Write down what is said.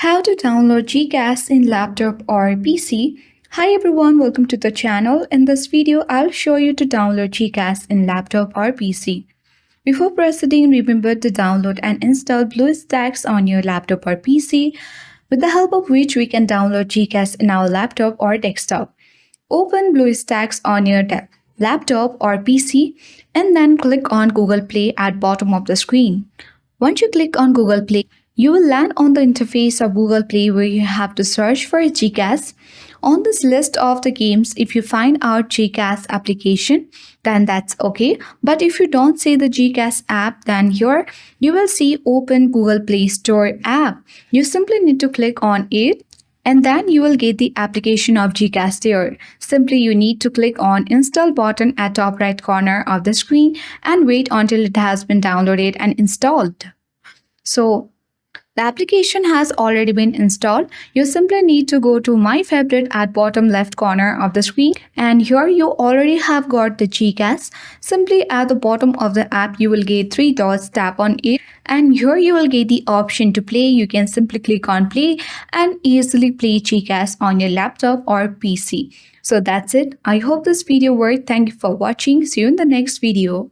How to download Gcast in laptop or PC. Hi everyone, welcome to the channel. In this video, I'll show you to download Gcast in laptop or PC. Before proceeding, remember to download and install BlueStacks on your laptop or PC, with the help of which we can download Gcast in our laptop or desktop. Open BlueStacks on your laptop or PC and then click on Google Play at bottom of the screen. Once you click on Google Play, you will land on the interface of Google Play where you have to search for Gcast. On this list of the games, if you find our Gcast application, then that's okay. But if you don't see the Gcast app, then here you will see Open Google Play Store app. You simply need to click on it and then you will get the application of Gcast here. Simply you need to click on install button at top right corner of the screen and wait until it has been downloaded and installed. So the application has already been installed. You simply need to go to My Favorite at bottom left corner of the screen, and here you already have got the Gcast. Simply at the bottom of the app you will get three dots, tap on it, and here you will get the option to play. You can simply click on play and easily play Gcast on your laptop or PC. So that's it. I hope this video worked. Thank you for watching. See you in the next video.